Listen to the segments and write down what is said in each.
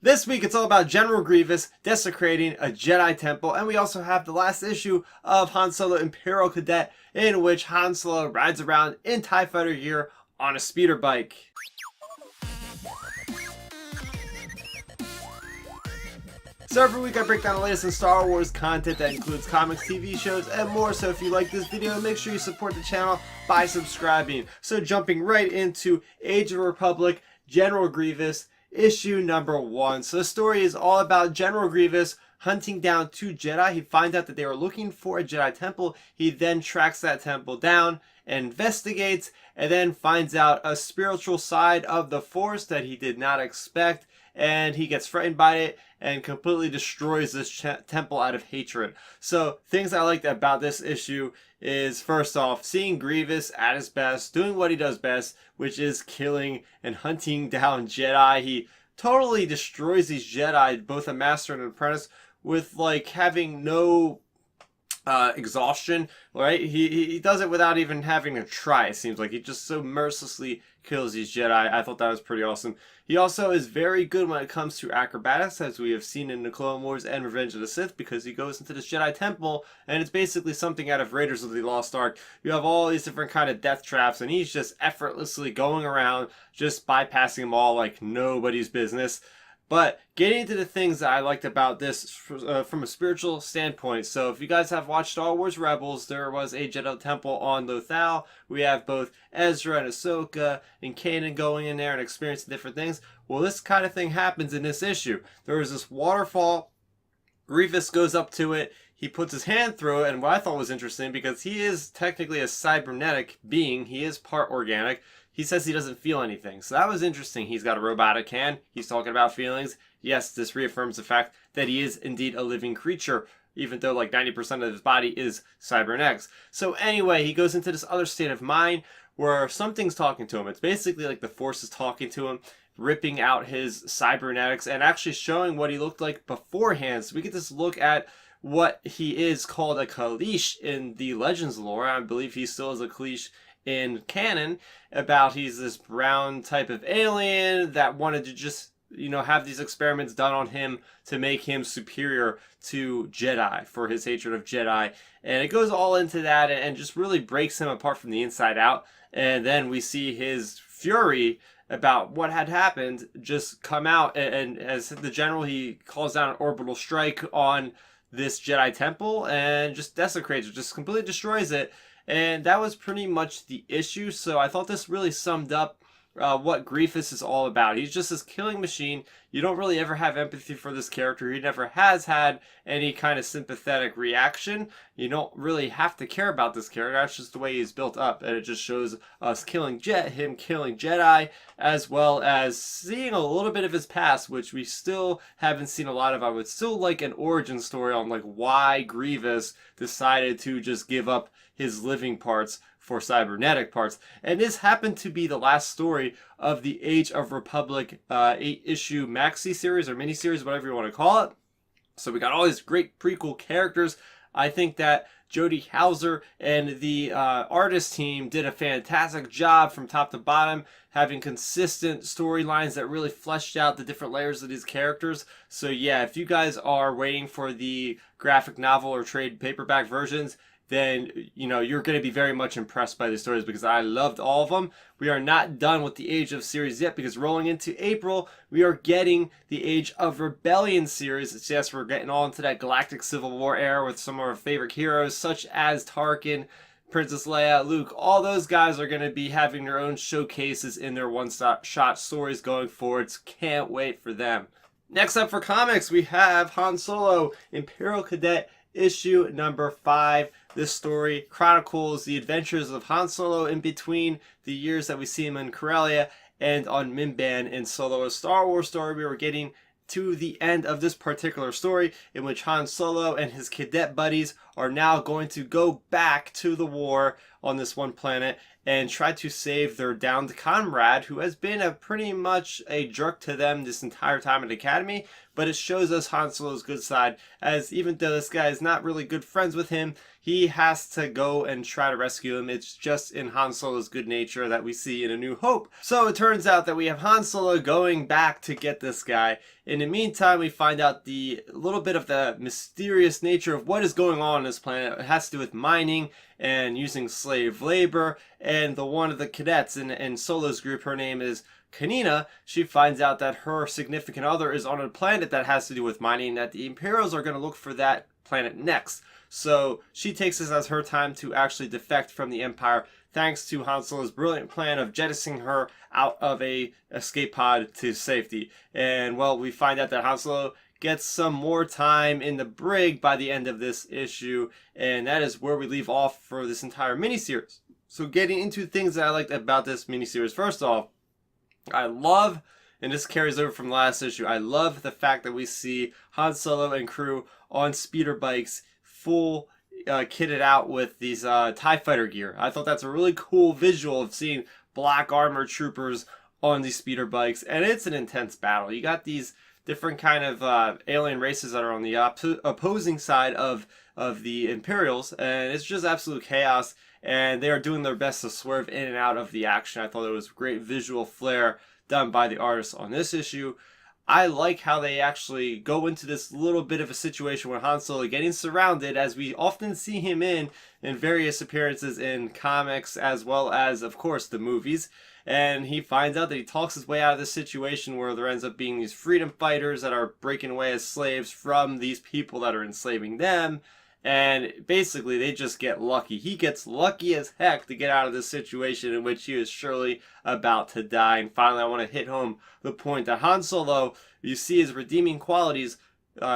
This week it's all about General Grievous desecrating a Jedi temple, and we also have the last issue of Han Solo Imperial Cadet, in which Han Solo rides around in TIE Fighter gear on a speeder bike. So every week I break down the latest in Star Wars content that includes comics, TV shows, and more. So if you like this video, make sure you support the channel by subscribing. So jumping right into Age of Republic, General Grievous, issue number 1. So the story is all about General Grievous hunting down 2 Jedi. He finds out that they were looking for a Jedi temple. He then tracks that temple down and investigates, and then finds out a spiritual side of the Force that he did not expect, and he gets frightened by it and completely destroys this temple out of hatred. So things I liked about this issue is, first off, seeing Grievous at his best, doing what he does best, which is killing and hunting down Jedi. He totally destroys these Jedi, both a master and an apprentice, with like having no exhaustion, right? He does it without even having to try. It seems like he just so mercilessly kills these Jedi. I thought that was pretty awesome. He also is very good when it comes to acrobatics, as we have seen in the Clone Wars and Revenge of the Sith, because he goes into this Jedi temple and it's basically something out of Raiders of the Lost Ark. You have all these different kind of death traps, and he's just effortlessly going around, just bypassing them all like nobody's business. But getting into the things that I liked about this from a spiritual standpoint. So if you guys have watched Star Wars Rebels, there was a Jedi temple on Lothal. We have both Ezra and Ahsoka and Kanan going in there and experiencing different things. Well, this kind of thing happens in this issue. There is this waterfall. Grievous goes up to it. He puts his hand through it, and what I thought was interesting, because he is technically a cybernetic being, he is part organic. He says he doesn't feel anything. So that was interesting. He's got a robotic hand. He's talking about feelings. Yes, this reaffirms the fact that he is indeed a living creature, even though like 90% of his body is cybernetics. So anyway, he goes into this other state of mind where something's talking to him. It's basically like the Force is talking to him, ripping out his cybernetics and actually showing what he looked like beforehand. So we get this look at what he is called a Kaleesh in the Legends lore. I believe he still is a Kaleesh in canon, about he's this brown type of alien that wanted to just, have these experiments done on him to make him superior to Jedi for his hatred of Jedi. And it goes all into that and just really breaks him apart from the inside out. And then we see his fury about what had happened just come out, and as the general, he calls down an orbital strike on this Jedi temple and just desecrates it, just completely destroys it. And that was pretty much the issue. So I thought this really summed up what Grievous is all about. He's just this killing machine. You don't really ever have empathy for this character. He never has had any kind of sympathetic reaction. You don't really have to care about this character. That's just the way he's built up. And it just shows us him killing Jedi, as well as seeing a little bit of his past, which we still haven't seen a lot of. I would still like an origin story on like why Grievous decided to just give up his living parts for cybernetic parts. And this happened to be the last story of the Age of Republic 8-issue maxi series or mini series, whatever you want to call it. So we got all these great prequel characters. I think that Jody Hauser and the artist team did a fantastic job from top to bottom, having consistent storylines that really fleshed out the different layers of these characters. So yeah, if you guys are waiting for the graphic novel or trade paperback versions, then you're going to be very much impressed by the stories, because I loved all of them. We are not done with the Age of series yet, because rolling into April, we are getting the Age of Rebellion series. It's, yes, we're getting all into that Galactic Civil War era with some of our favorite heroes, such as Tarkin, Princess Leia, Luke. All those guys are going to be having their own showcases in their one-shot stories going forwards. Can't wait for them. Next up for comics, we have Han Solo, Imperial Cadet, issue number 5. This story chronicles the adventures of Han Solo in between the years that we see him in Corellia and on Mimban in Solo, a Star Wars story. We were getting to the end of this particular story, in which Han Solo and his cadet buddies are now going to go back to the war on this one planet and try to save their downed comrade, who has been a pretty much a jerk to them this entire time at the academy. But it shows us Han Solo's good side, as even though this guy is not really good friends with him, he has to go and try to rescue him. It's just in Han Solo's good nature that we see in A New Hope. So it turns out that we have Han Solo going back to get this guy. In the meantime, we find out the little bit of the mysterious nature of what is going on this planet. It has to do with mining and using slave labor. And one of the cadets in Solo's group, her name is Kanina. She finds out that her significant other is on a planet that has to do with mining, that the Imperials are going to look for that planet next. So she takes this as her time to actually defect from the Empire, thanks to Han Solo's brilliant plan of jettisoning her out of a escape pod to safety. And well, we find out that Han Solo gets some more time in the brig by the end of this issue, and that is where we leave off for this entire miniseries. So getting into things that I liked about this miniseries, first off, I love, and this carries over from last issue, I love the fact that we see Han Solo and crew on speeder bikes, full kitted out with these TIE fighter gear. I thought that's a really cool visual of seeing black armored troopers on these speeder bikes, and it's an intense battle. You got these different kind of alien races that are on the opposing side of the Imperials, and it's just absolute chaos, and they are doing their best to swerve in and out of the action. I thought it was great visual flair done by the artists on this issue. I like how they actually go into this little bit of a situation where Han Solo getting surrounded, as we often see him in various appearances in comics as well as, of course, the movies. And he finds out that he talks his way out of this situation where there ends up being these freedom fighters that are breaking away as slaves from these people that are enslaving them. And basically, they just get lucky. He gets lucky as heck to get out of this situation in which he is surely about to die. And finally, I want to hit home the point that Han Solo, you see his redeeming qualities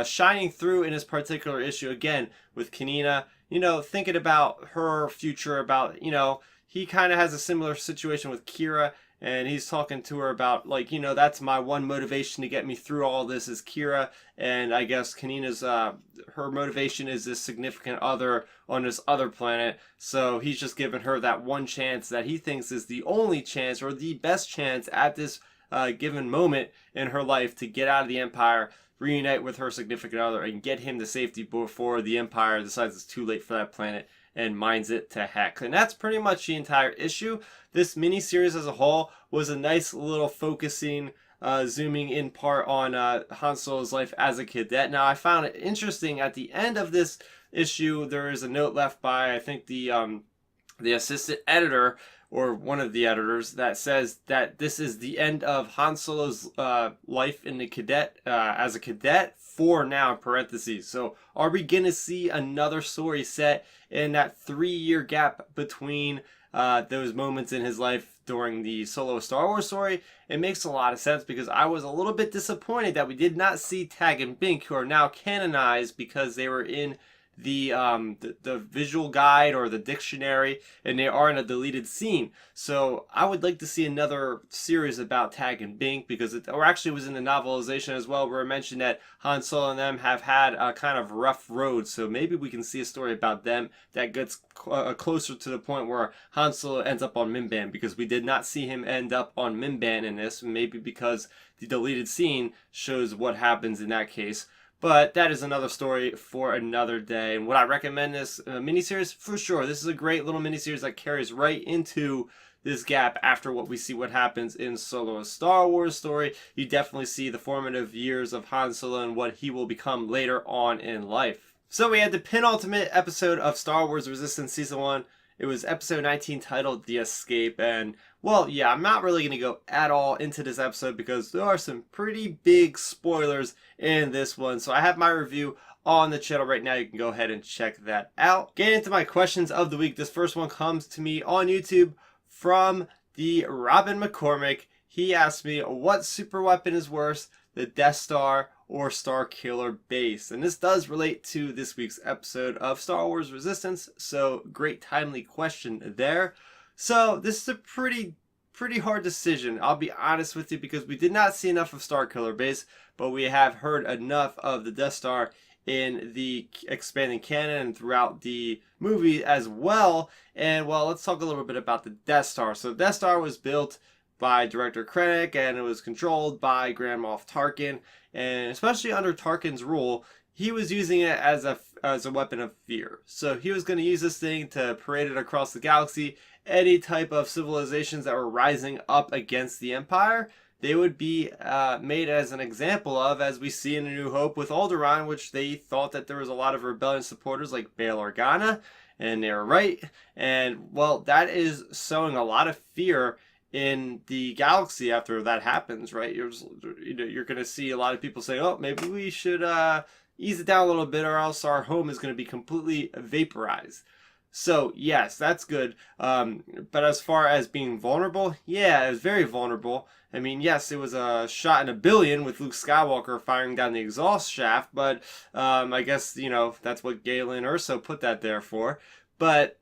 shining through in his particular issue, again, with Kanina. You know, thinking about her future, about, you know, he kind of has a similar situation with Kira. And he's talking to her about, like, you know, that's my one motivation to get me through all this is Kira. And I guess Kanina's, her motivation is this significant other on this other planet. So he's just giving her that one chance that he thinks is the only chance or the best chance at this given moment in her life to get out of the Empire, reunite with her significant other, and get him to safety before the Empire decides it's too late for that planet and mines it to heck. And that's pretty much the entire issue. This miniseries as a whole was a nice little focusing, zooming in part on Han Solo's life as a cadet. Now, I found it interesting at the end of this issue, there is a note left by, I think, the assistant editor, or one of the editors, that says that this is the end of Han Solo's life in the cadet, as a cadet, for now, in parentheses. So are we going to see another story set in that 3-year gap between those moments in his life during the Solo Star Wars story? It makes a lot of sense, because I was a little bit disappointed that we did not see Tag and Bink, who are now canonized because they were in the visual guide or the dictionary, and they are in a deleted scene. So I would like to see another series about Tag and Bink, because it actually was in the novelization as well, where it mentioned that Han Solo and them have had a kind of rough road. So maybe we can see a story about them that gets closer to the point where Han Solo ends up on Mimban, because we did not see him end up on Mimban in this, maybe because the deleted scene shows what happens in that case. But that is another story for another day. And would I recommend this miniseries? For sure. This is a great little miniseries that carries right into this gap after what we see what happens in Solo, a Star Wars story. You definitely see the formative years of Han Solo and what he will become later on in life. So we had the penultimate episode of Star Wars Resistance Season 1. It was episode 19, titled The Escape. And, well, yeah, I'm not really going to go at all into this episode because there are some pretty big spoilers in this one. So I have my review on the channel right now. You can go ahead and check that out. Getting into my questions of the week. This first one comes to me on YouTube from the Robin McCormick. He asked me, what super weapon is worse, the Death Star or Starkiller Base? And this does relate to this week's episode of Star Wars Resistance, so great timely question there. So this is a pretty hard decision, I'll be honest with you, because we did not see enough of Starkiller Base, but we have heard enough of the Death Star in the expanding canon and throughout the movie as well. And well, let's talk a little bit about the Death Star. So Death Star was built by Director Krennic, and it was controlled by Grand Moff Tarkin. And especially under Tarkin's rule, he was using it as a weapon of fear. So he was going to use this thing to parade it across the galaxy. Any type of civilizations that were rising up against the Empire, they would be made as an example of, as we see in A New Hope with Alderaan, which they thought that there was a lot of rebellion supporters like Bail Organa, and they were right. And well, that is sowing a lot of fear in the galaxy after that happens, right? You're going to see a lot of people say, oh, maybe we should ease it down a little bit, or else our home is going to be completely vaporized. So yes, that's good. But as far as being vulnerable, yeah, it was very vulnerable. I mean, yes, it was a shot in a billion with Luke Skywalker firing down the exhaust shaft, but I guess, that's what Galen Erso put that there for. But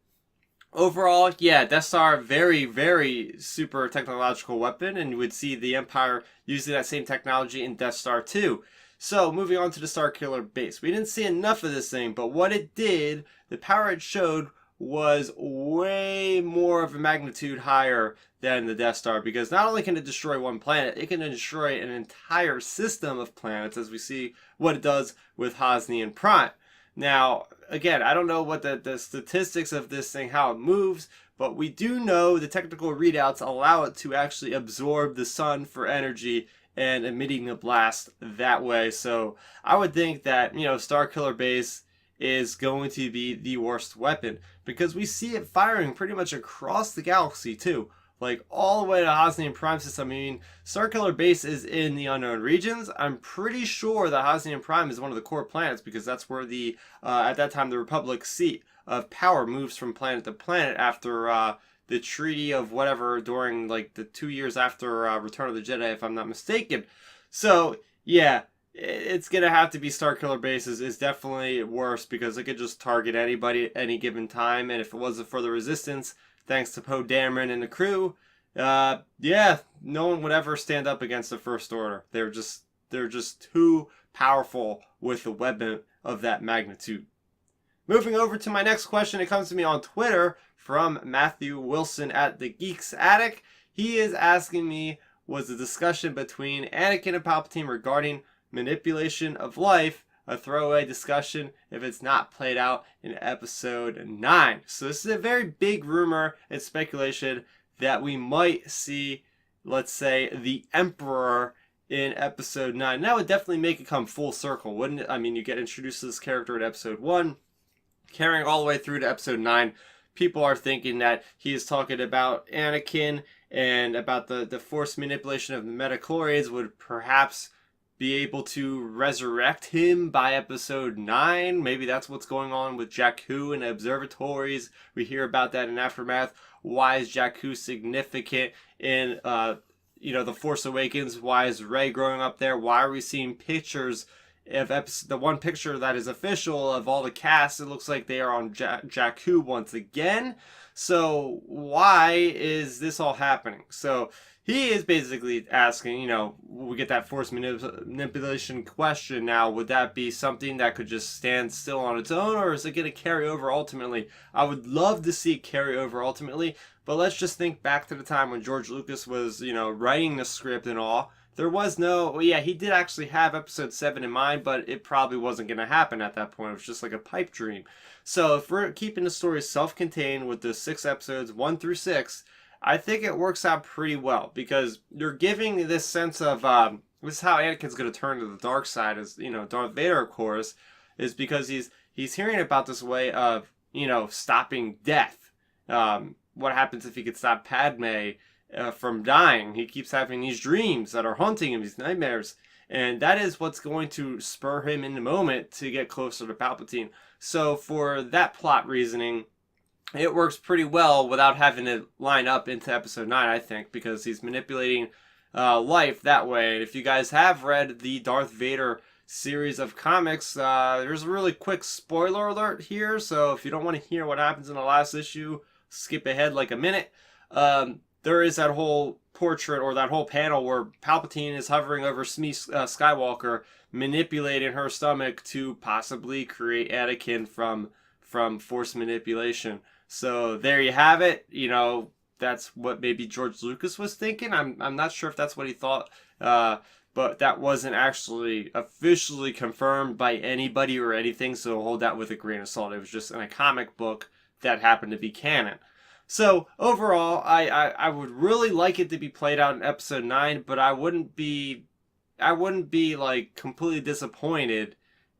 overall, yeah, Death Star, very, very super technological weapon, and you would see the Empire using that same technology in Death Star 2. So, moving on to the Starkiller base. We didn't see enough of this thing, but what it did, the power it showed, was way more of a magnitude higher than the Death Star, because not only can it destroy one planet, it can destroy an entire system of planets, as we see what it does with Hosnian Prime. Now, again, I don't know what the statistics of this thing, how it moves, but we do know the technical readouts allow it to actually absorb the sun for energy and emitting a blast that way. So I would think that, Starkiller Base is going to be the worst weapon, because we see it firing pretty much across the galaxy too. Like all the way to Hosnian Prime system. I mean, Starkiller Base is in the unknown regions. I'm pretty sure that Hosnian Prime is one of the core planets, because that's where the at that time the Republic's seat of power moves from planet to planet after the Treaty of whatever, during like the 2 years after Return of the Jedi, if I'm not mistaken. So yeah, it's gonna have to be Starkiller Base is definitely worse, because it could just target anybody at any given time, and if it wasn't for the Resistance, thanks to Poe Dameron and the crew, yeah, no one would ever stand up against the First Order. They're just too powerful with a weapon of that magnitude. Moving over to my next question, it comes to me on Twitter from Matthew Wilson at the Geeks Attic. He is asking me, was the discussion between Anakin and Palpatine regarding manipulation of life a throwaway discussion if it's not played out in episode 9? So this is a very big rumor and speculation that we might see, let's say, the Emperor in episode 9. That would definitely make it come full circle, wouldn't it? I mean, you get introduced to this character in episode 1, carrying all the way through to episode 9. People are thinking that he is talking about Anakin, and about the force manipulation of the midichlorians would perhaps be able to resurrect him by episode 9. Maybe that's what's going on with Jakku and observatories. We hear about that in Aftermath. Why is Jakku significant in The Force Awakens? Why is Rey growing up there? Why are we seeing pictures of the one picture that is official of all the cast? It looks like they are on Jakku once again. So why is this all happening? So he is basically asking, we get that force manipulation question now. Would that be something that could just stand still on its own, or is it going to carry over ultimately? I would love to see it carry over ultimately, but let's just think back to the time when George Lucas was, writing the script and all. There was he did actually have episode 7 in mind, but it probably wasn't going to happen at that point. It was just like a pipe dream. So if we're keeping the story self-contained with the 6 episodes, 1 through 6, I think it works out pretty well, because you're giving this sense of, this is how Anakin's going to turn to the dark side, as, Darth Vader, of course, is because he's hearing about this way of, stopping death. What happens if he could stop Padme from dying? He keeps having these dreams that are haunting him, these nightmares, and that is what's going to spur him in the moment to get closer to Palpatine. So for that plot reasoning, it works pretty well without having to line up into episode 9, I think, because he's manipulating life that way. And if you guys have read the Darth Vader series of comics, there's a really quick spoiler alert here, so if you don't want to hear what happens in the last issue, skip ahead like a minute. there is that whole portrait or that whole panel where Palpatine is hovering over Skywalker, manipulating her stomach to possibly create Anakin from Force manipulation. So there you have it. You know, that's what maybe George Lucas was thinking. I'm not sure if that's what he thought, but that wasn't actually officially confirmed by anybody or anything, so hold that with a grain of salt. It was just in a comic book that happened to be canon. So overall, I would really like it to be played out in episode 9, but I wouldn't be like completely disappointed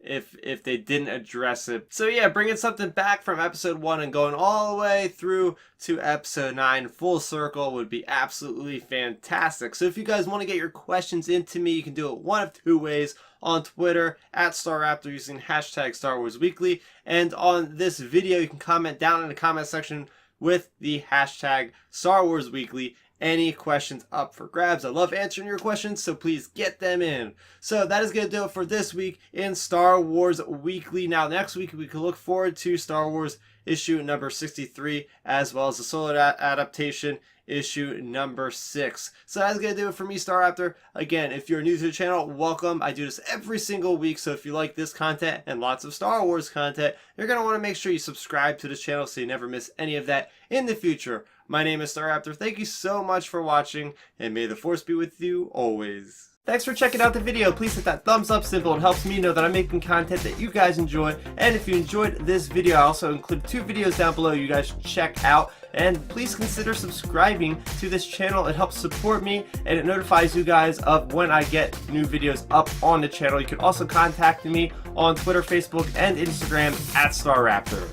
if they didn't address it. So yeah, bringing something back from episode 1 and going all the way through to episode 9 full circle would be absolutely fantastic. So if you guys want to get your questions into me, you can do it one of two ways: on Twitter at Starrapter using hashtag Star Wars Weekly, and on this video you can comment down in the comment section with the hashtag Star Wars Weekly. Any questions up for grabs. I love answering your questions, so please get them in. So that is going to do it for this week in Star Wars Weekly. Now next week we can look forward to Star Wars issue number 63, as well as the solo adaptation issue number 6. So that's going to do it for me, Starrapter. Again, if you're new to the channel, welcome. I do this every single week, so if you like this content and lots of Star Wars content, you're going to want to make sure you subscribe to this channel so you never miss any of that in the future. My name is Starrapter. Thank you so much for watching, and may the Force be with you always. Thanks for checking out the video. Please hit that thumbs up symbol. It helps me know that I'm making content that you guys enjoy. And if you enjoyed this video, I also included 2 videos down below you guys should check out. And please consider subscribing to this channel. It helps support me, and it notifies you guys of when I get new videos up on the channel. You can also contact me on Twitter, Facebook, and Instagram at Starrapter.